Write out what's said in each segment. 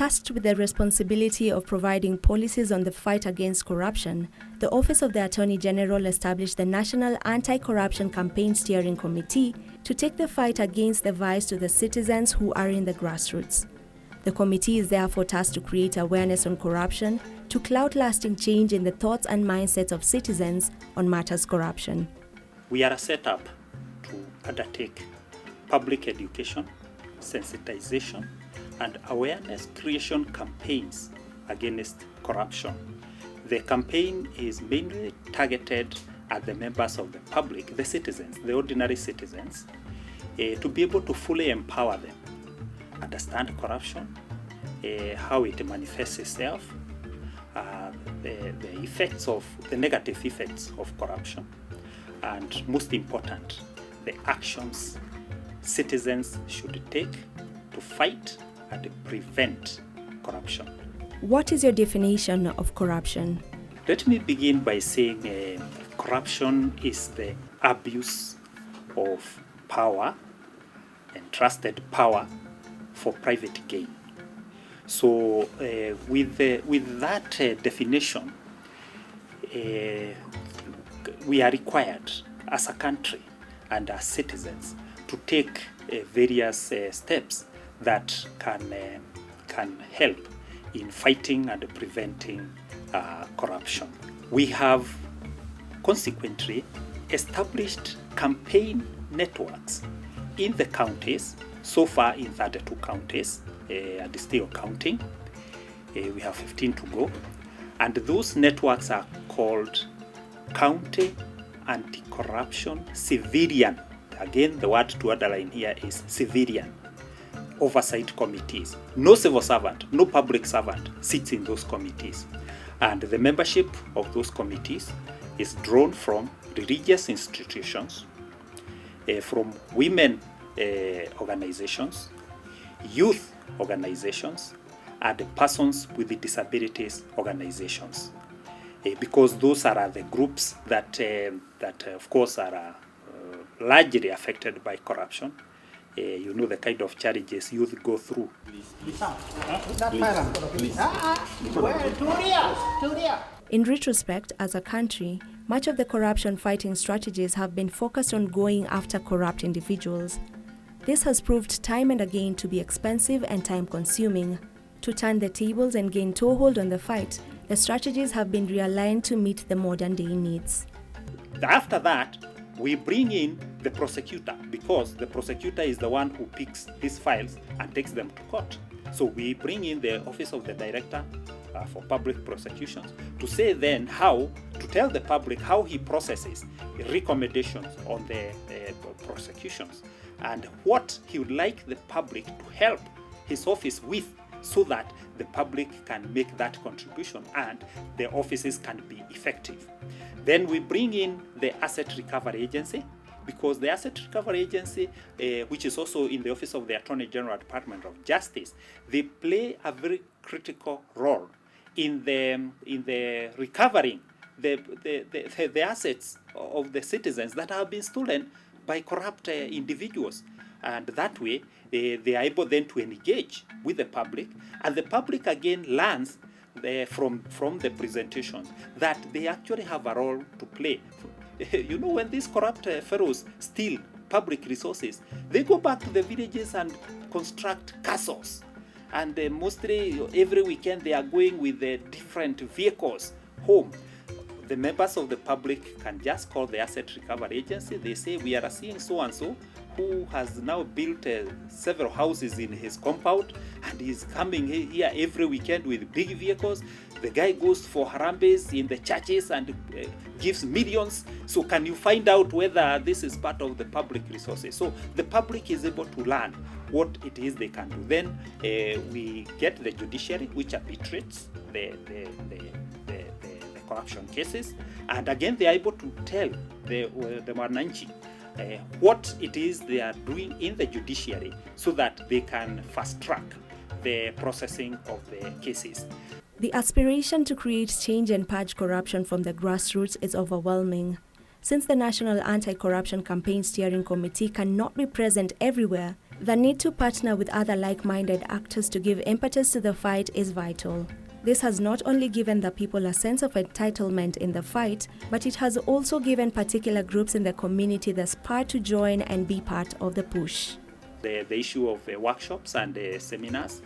Tasked with the responsibility of providing policies on the fight against corruption, the Office of the Attorney General established the National Anti-Corruption Campaign Steering Committee to take the fight against the vice to the citizens who are in the grassroots. The committee is therefore tasked to create awareness on corruption to cloud lasting change in the thoughts and mindsets of citizens on matters corruption. We are set up to undertake public education, sensitization, and awareness creation campaigns against corruption. The campaign is mainly targeted at the members of the public, the citizens, the ordinary citizens, to be able to fully empower them, understand corruption, how it manifests itself, the effects of the negative effects of corruption, and most important, the actions citizens should take to fight and prevent corruption. What is your definition of corruption? Let me begin by saying corruption is the abuse of power, entrusted power, for private gain. So with that definition, we are required as a country and as citizens to take various steps that can help in fighting and preventing corruption. We have consequently established campaign networks in the counties, so far in 32 counties, and still counting. We have 15 to go. And those networks are called County Anti-Corruption Civilian. Again, the word to underline here is civilian oversight committees. No civil servant, no public servant sits in those committees. And the membership of those committees is drawn from religious institutions, from women organizations, youth organizations, and persons with disabilities organizations, because those are the groups that of course are largely affected by corruption. You know the kind of challenges youth go through. In retrospect, as a country, much of the corruption fighting strategies have been focused on going after corrupt individuals. This has proved time and again to be expensive and time-consuming. To turn the tables and gain toehold on the fight, the strategies have been realigned to meet the modern-day needs. After that, we bring in the prosecutor, because the prosecutor is the one who picks his files and takes them to court. So we bring in the Office of the Director for Public Prosecutions to say then how, to tell the public how he processes recommendations on the prosecutions and what he would like the public to help his office with, so that the public can make that contribution and the offices can be effective. Then we bring in the Asset Recovery Agency, because the Asset Recovery Agency, which is also in the Office of the Attorney General Department of Justice, they play a very critical role in the recovering the assets of the citizens that have been stolen by corrupt individuals. And that way, they are able then to engage with the public, and the public again learns from the presentations that they actually have a role to play. You know, when these corrupt fellows steal public resources, they go back to the villages and construct castles. And mostly every weekend they are going with different vehicles home. The members of the public can just call the Asset Recovery Agency. They say, we are seeing so-and-so who has now built several houses in his compound, and he's coming here every weekend with big vehicles. The guy goes for harambes in the churches and gives millions. So can you find out whether this is part of the public resources? So the public is able to learn what it is they can do. Then we get the judiciary, which arbitrates the corruption cases, and again they are able to tell the Naccsc what it is they are doing in the judiciary, so that they can fast track the processing of the cases. The aspiration to create change and purge corruption from the grassroots is overwhelming. Since the National Anti-Corruption Campaign Steering Committee cannot be present everywhere, The need to partner with other like-minded actors to give impetus to the fight is vital. This has not only given the people a sense of entitlement in the fight, but it has also given particular groups in the community the spur to join and be part of the push. The issue of workshops and seminars,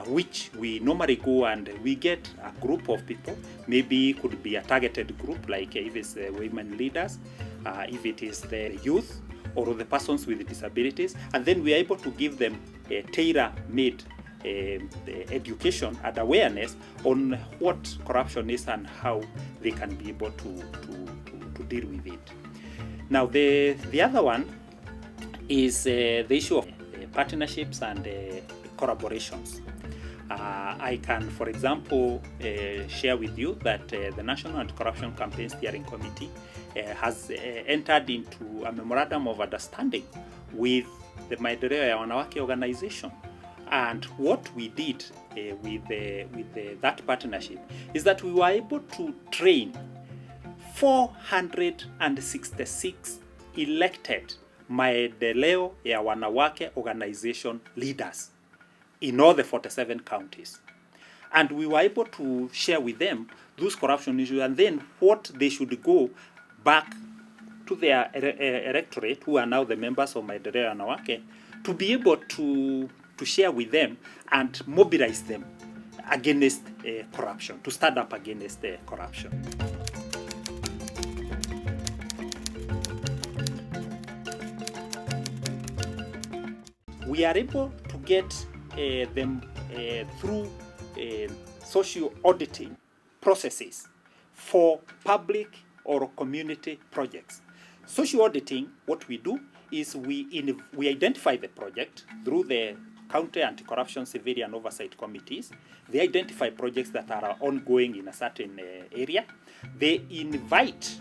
which we normally go and we get a group of people, maybe could be a targeted group, like if it's women leaders, if it is the youth, or the persons with disabilities, and then we are able to give them a tailor-made education and awareness on what corruption is and how they can be able to deal with it. Now, the other one is the issue of partnerships and collaborations. I can, for example, share with you that the National Anti-Corruption Campaign Steering Committee has entered into a memorandum of understanding with the Maendeleo ya Wanawake organization. And what we did with that partnership is that we were able to train 466 elected Maendeleo ya Wanawake organization leaders in all the 47 counties. And we were able to share with them those corruption issues and then what they should go back to their electorate, who are now the members of Maendeleo ya Wanawake, to be able to share with them and mobilize them against corruption, to stand up against corruption. We are able to get them through social auditing processes for public or community projects. Social auditing, what we do is we identify the project through the County Anti-Corruption Civilian Oversight Committees. They identify projects that are ongoing in a certain area. They invite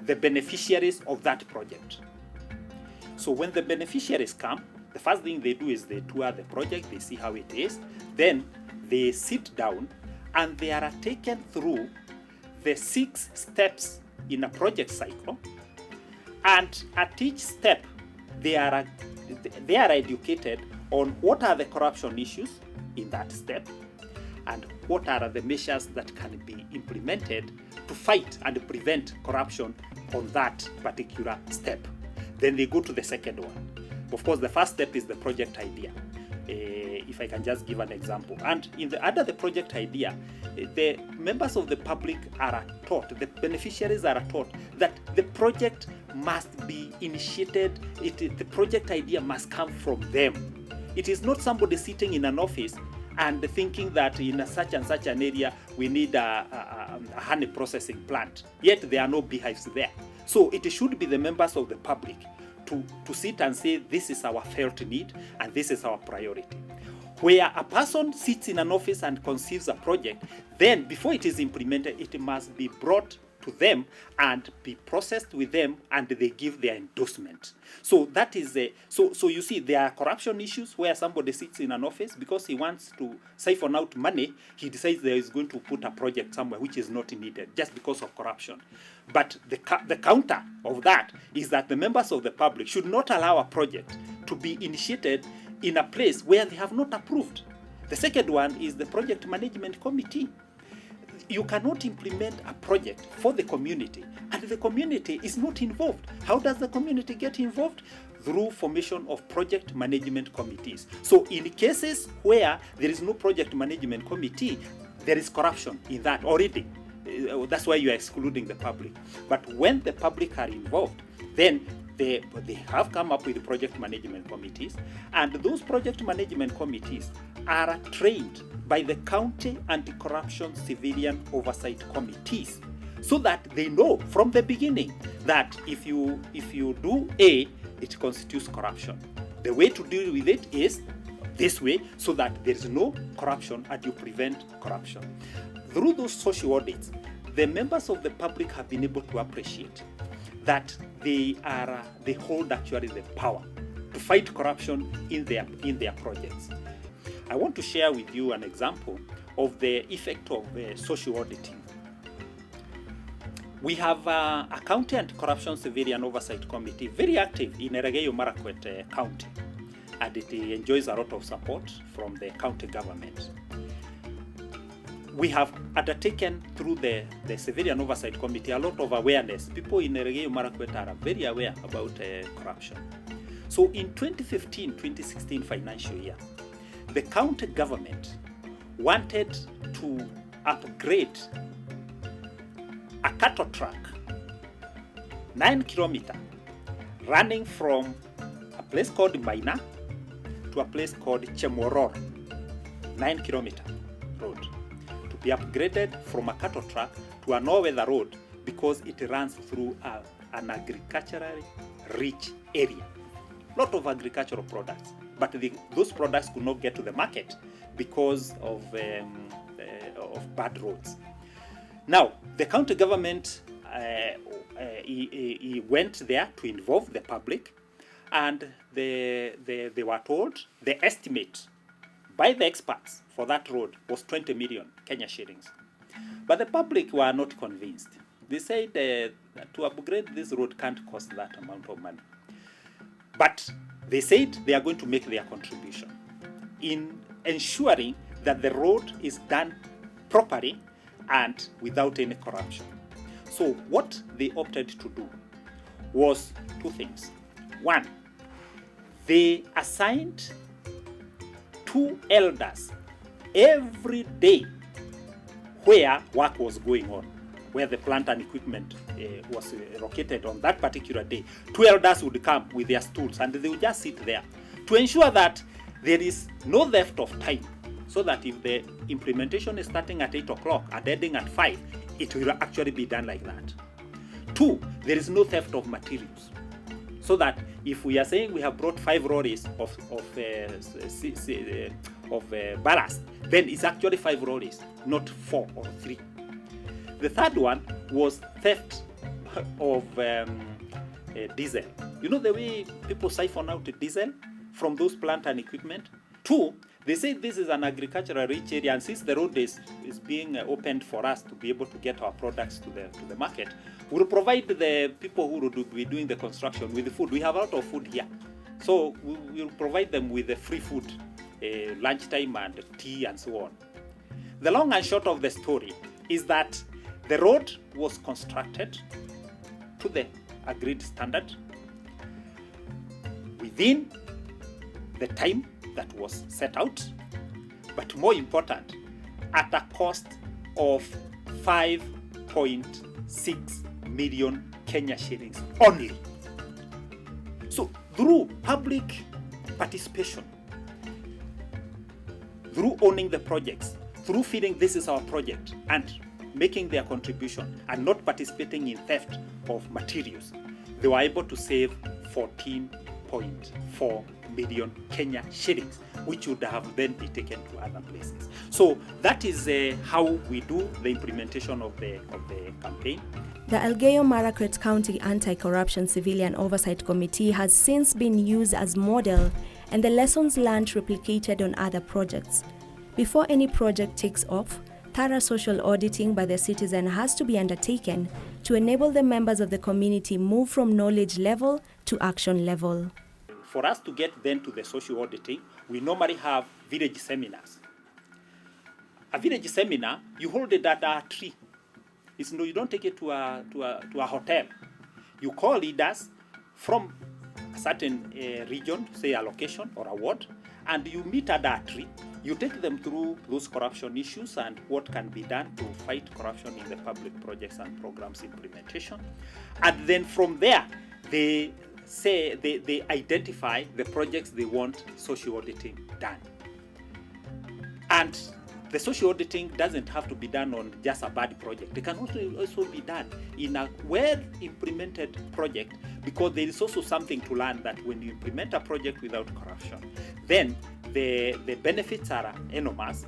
the beneficiaries of that project. So when the beneficiaries come, the first thing they do is they tour the project, they see how it is, then they sit down and they are taken through the 6 steps in a project cycle, and at each step they are educated on what are the corruption issues in that step and what are the measures that can be implemented to fight and prevent corruption on that particular step. Then they go to the second one. Of course, the first step is the project idea. If I can just give an example. And under the project idea, the members of the public are taught, the beneficiaries are taught that the project must be initiated, the project idea must come from them. It is not somebody sitting in an office and thinking that in such and such an area we need a honey processing plant, yet there are no beehives there. So it should be the members of the public to sit and say, this is our felt need and this is our priority. Where a person sits in an office and conceives a project, then before it is implemented, it must be brought to them and be processed with them, and they give their endorsement. So that is so you see, there are corruption issues where somebody sits in an office because he wants to siphon out money. He decides there is going to put a project somewhere which is not needed just because of corruption. But the counter of that is that the members of the public should not allow a project to be initiated in a place where they have not approved. The second one is the project management committee. You cannot implement a project for the community and the community is not involved. How does the community get involved? Through formation of project management committees. So in cases where there is no project management committee, there is corruption in that already. That's why you are excluding the public. But when the public are involved, then they have come up with project management committees, and those project management committees are trained by the County Anti-Corruption Civilian Oversight Committees, so that they know from the beginning that if you do A, it constitutes corruption. The way to deal with it is this way, so that there is no corruption and you prevent corruption. Through those social audits, the members of the public have been able to appreciate that they hold actually the power to fight corruption in their projects. I want to share with you an example of the effect of social auditing. We have a County Anti-Corruption Civilian Oversight Committee very active in Elgeyo Marakwet County. and it enjoys a lot of support from the county government. We have undertaken through the Civilian Oversight Committee a lot of awareness. People in Elgeyo Marakwet are very aware about corruption. So in 2015-2016 financial year, the county government wanted to upgrade a cattle track, 9 kilometers, running from a place called Maina to a place called Chemoror, 9 kilometer road, to be upgraded from a cattle track to an all-weather road because it runs through an agriculturally rich area. Lot of agricultural products, but those products could not get to the market because of bad roads. Now, the county government he went there to involve the public, and they were told the estimate by the experts for that road was 20 million Kenya shillings. But the public were not convinced. They said to upgrade this road can't cost that amount of money. But they said they are going to make their contribution in ensuring that the road is done properly and without any corruption. So what they opted to do was two things. One, they assigned 2 elders every day where work was going on, where the plant and equipment was located on that particular day. 2 elders would come with their stools and they would just sit there to ensure that there is no theft of time, so that if the implementation is starting at 8 o'clock and ending at 5, it will actually be done like that. 2, there is no theft of materials, so that if we are saying we have brought 5 lorries of ballast, then it's actually 5 lorries, not 4 or 3. The third one was theft of diesel. You know the way people siphon out diesel from those plant and equipment? 2, they say this is an agricultural rich area, and since the road is being opened for us to be able to get our products to the market, we'll provide the people who will be doing the construction with the food. We have a lot of food here. So we'll provide them with the free food, lunchtime and tea and so on. The long and short of the story is that the road was constructed to the agreed standard within the time that was set out, but more important, at a cost of 5.6 million Kenya shillings only. So through public participation, through owning the projects, through feeling this is our project and making their contribution and not participating in theft of materials, they were able to save 14.4 million Kenya shillings, which would have then been taken to other places. So that is how we do the implementation of the campaign. The Elgeyo Marakwet County Anti-Corruption Civilian Oversight Committee has since been used as model and the lessons learned replicated on other projects. Before any project takes off, thorough social auditing by the citizen has to be undertaken to enable the members of the community move from knowledge level to action level. For us to get then to the social auditing, we normally have village seminars. A village seminar, you hold it at a tree. You don't take it to a hotel. You call leaders from a certain region, say a location or a ward, and you meet at a tree. You take them through those corruption issues and what can be done to fight corruption in the public projects and programs implementation. And then from there, they identify the projects they want social auditing done. And the social auditing doesn't have to be done on just a bad project. It can also be done in a well-implemented project, because there is also something to learn that when you implement a project without corruption, then the benefits are enormous.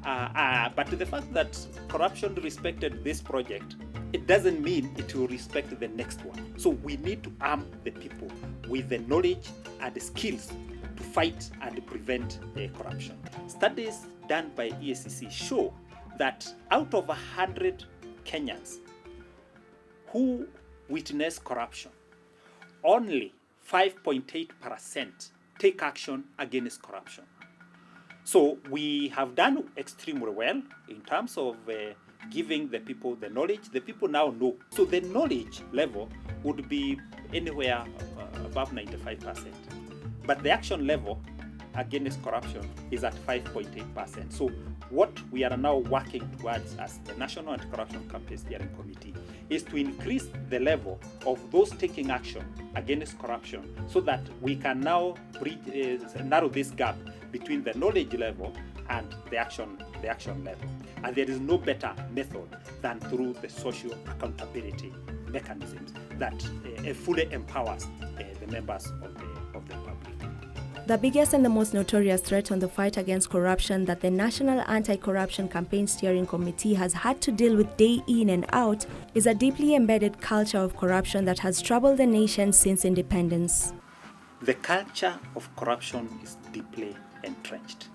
But the fact that corruption respected this project, it doesn't mean it will respect the next one. So we need to arm the people with the knowledge and the skills to fight and prevent corruption. Studies done by EACC show that out of 100 Kenyans who witness corruption, only 5.8% take action against corruption. So we have done extremely well in terms of giving the people the knowledge. The people now know. So the knowledge level would be anywhere above 95%. But the action level against corruption is at 5.8%. So what we are now working towards as the National Anti-Corruption Campaign Steering Committee is to increase the level of those taking action against corruption so that we can now narrow this gap between the knowledge level and the action level. And there is no better method than through the social accountability mechanisms that fully empowers the members of the public. The biggest and the most notorious threat on the fight against corruption that the National Anti-Corruption Campaign Steering Committee has had to deal with day in and out is a deeply embedded culture of corruption that has troubled the nation since independence. The culture of corruption is deeply entrenched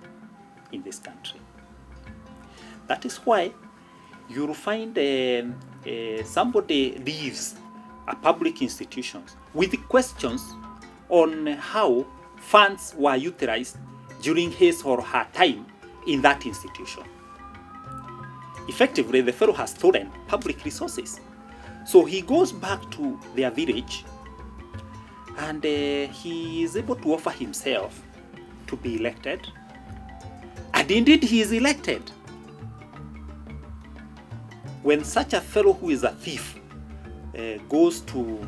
in this country. That is why you'll find somebody leaves a public institution with questions on how funds were utilized during his or her time in that institution. Effectively, the fellow has stolen public resources. So he goes back to their village and he is able to offer himself to be elected. And indeed, he is elected. When such a fellow who is a thief goes to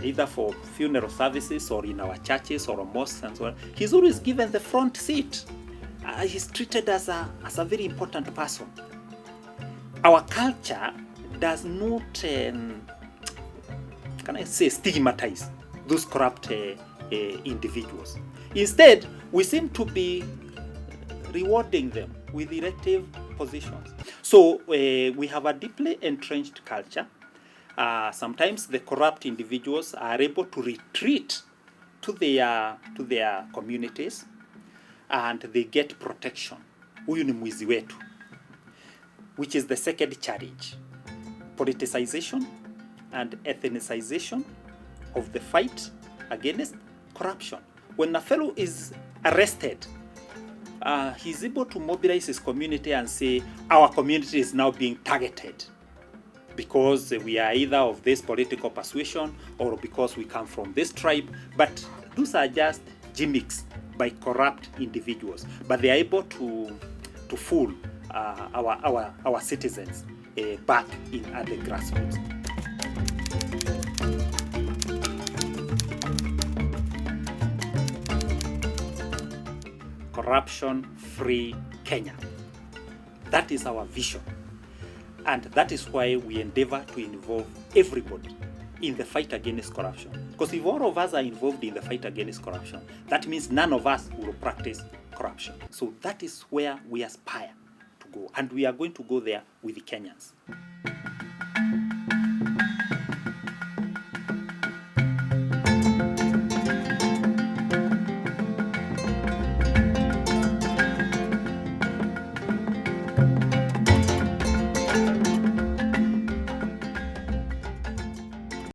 either for funeral services or in our churches or mosques and so on, he's always given the front seat. He's treated as a very important person. Our culture does not, stigmatize those corrupt individuals. Instead, we seem to be rewarding them with elective positions. So we have a deeply entrenched culture. Sometimes the corrupt individuals are able to retreat to their communities and they get protection. Huyu ni mwizi wetu, which is the second challenge. Politicization and ethnicization of the fight against corruption. When a fellow is arrested, he's able to mobilize his community and say, our community is now being targeted because we are either of this political persuasion or because we come from this tribe. But those are just gimmicks by corrupt individuals. But they are able to fool our citizens back at the grassroots. Corruption-free Kenya. That is our vision. And that is why we endeavor to involve everybody in the fight against corruption. Because if all of us are involved in the fight against corruption, that means none of us will practice corruption. So that is where we aspire to go. And we are going to go there with the Kenyans.